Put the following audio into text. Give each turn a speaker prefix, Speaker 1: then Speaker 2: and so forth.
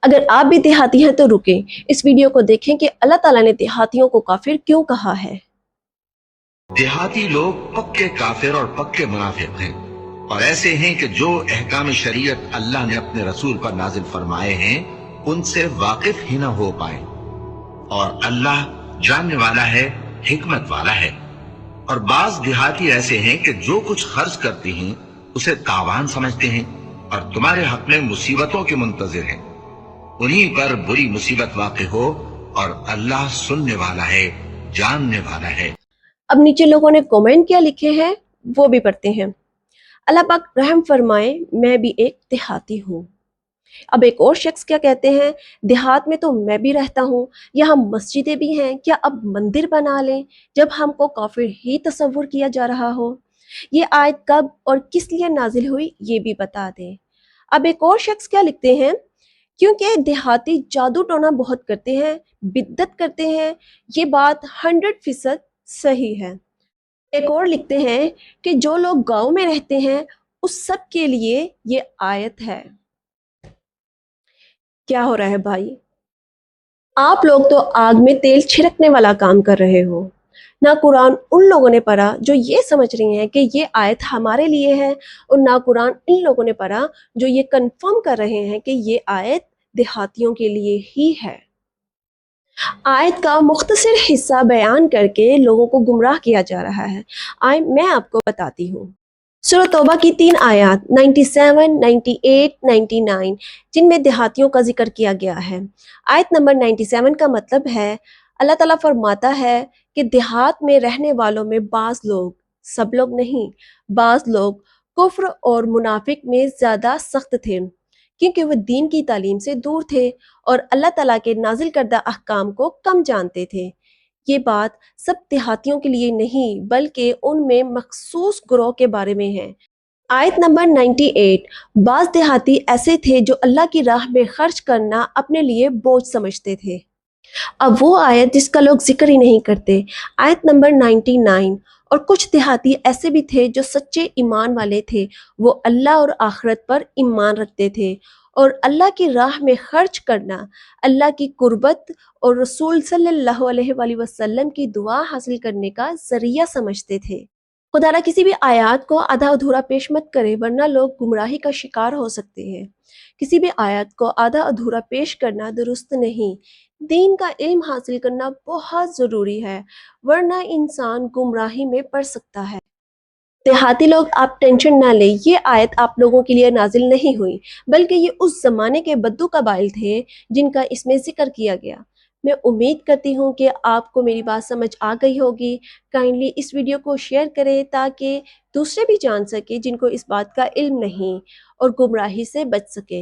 Speaker 1: अगर आप भी देहाती हैं तो रुकें, इस वीडियो को देखें कि अल्लाह ताला ने देहातियों को काफिर क्यों कहा है।
Speaker 2: देहाती लोग पक्के काफिर और पक्के मुनाफिक हैं और ऐसे हैं कि जो अहकाम शरीयत अल्लाह ने अपने रसूल पर नाजिल फरमाए हैं उनसे वाकिफ ही न हो पाए। और अल्लाह जानने वाला है, हिकमत वाला है। और बाज देहाती ऐसे हैं कि जो कुछ खर्च करते हैं उसे तावान समझते हैं और तुम्हारे हक में मुसीबतों के मुंतजिर हैं। उन्हीं पर बुरी मुसीबत वाक़ हो और अल्लाह सुनने वाला है, जानने वाला है।
Speaker 1: अब नीचे लोगों ने कमेंट क्या लिखे हैं वो भी पढ़ते हैं। अल्लाह पाक रहम फरमाए, मैं भी एक देहाती हूँ। अब एक और शख्स क्या कहते हैं, देहात में तो मैं भी रहता हूँ, यहाँ मस्जिदें भी हैं, क्या अब मंदिर बना लें जब हमको काफिर ही तस्वुर किया जा रहा हो। ये आयत कब और किस लिए नाजिल हुई ये भी बता दें। अब एक और शख्स क्या लिखते हैं, क्योंकि देहाती जादू टोना बहुत करते हैं, बिद्दत करते हैं, ये बात 100% सही है। एक और लिखते हैं कि जो लोग गांव में रहते हैं उस सब के लिए ये आयत है। क्या हो रहा है भाई, आप लोग तो आग में तेल छिड़कने वाला काम कर रहे हो। ना कुरान उन लोगों ने पढ़ा जो ये समझ रही हैं कि ये आयत हमारे लिए है, और ना कुरान इन लोगों ने पढ़ा जो ये कंफर्म कर रहे हैं कि ये आयत देहातियों के लिए ही है। आयत का मुख्तसर हिस्सा बयान करके लोगों को गुमराह किया जा रहा है। मैं आपको बताती हूँ। सूरह तौबा की 3 आयत 97, 98, 99 जिनमें देहातियों का जिक्र किया गया है। आयत नंबर 97 का मतलब है, अल्लाह ताला फरमाता है कि देहात में रहने वालों में बाज़ लोग, सब लोग नहीं, बाज़ लोग कुफ्र और मुनाफिक में ज़्यादा सख्त थे क्योंकि वो दीन की तालीम से दूर थे और अल्लाह ताला के नाजिल करदा अहकाम को कम जानते थे। ये बात सब देहातियों के लिए नहीं बल्कि उनमें मखसूस ग्रोह के बारे में है। आयत नंबर 98, बाज देहाती ऐसे थे जो अल्लाह की राह में खर्च करना अपने लिए बोझ समझते थे। अब वो आयत जिसका लोग जिक्र ही नहीं करते, आयत नंबर 99। और कुछ देहाती ऐसे भी थे जो सच्चे ईमान वाले थे, वो अल्लाह और आखिरत पर ईमान रखते थे और अल्लाह की राह में खर्च करना अल्लाह की कुर्बत और रसूल सल्लल्लाहु अलैहि वसल्लम की दुआ हासिल करने का जरिया समझते थे। खुदा ना किसी भी आयत को आधा अधूरा पेश मत करे, वरना लोग गुमराही का शिकार हो सकते हैं। किसी भी आयत को आधा अधूरा पेश करना दुरुस्त नहीं। दीन का इल्म हासिल करना बहुत ज़रूरी है, वरना इंसान गुमराही में पड़ सकता है। देहाती लोग, आप टेंशन ना लें, ये आयत आप लोगों के लिए नाजिल नहीं हुई, बल्कि ये उस ज़माने के बद्दू कबाइल थे जिनका इसमें जिक्र किया गया। मैं उम्मीद करती हूँ कि आपको मेरी बात समझ आ गई होगी। काइंडली इस वीडियो को शेयर करें ताकि दूसरे भी जान सके जिनको इस बात का इल्म नहीं और गुमराही से बच सके।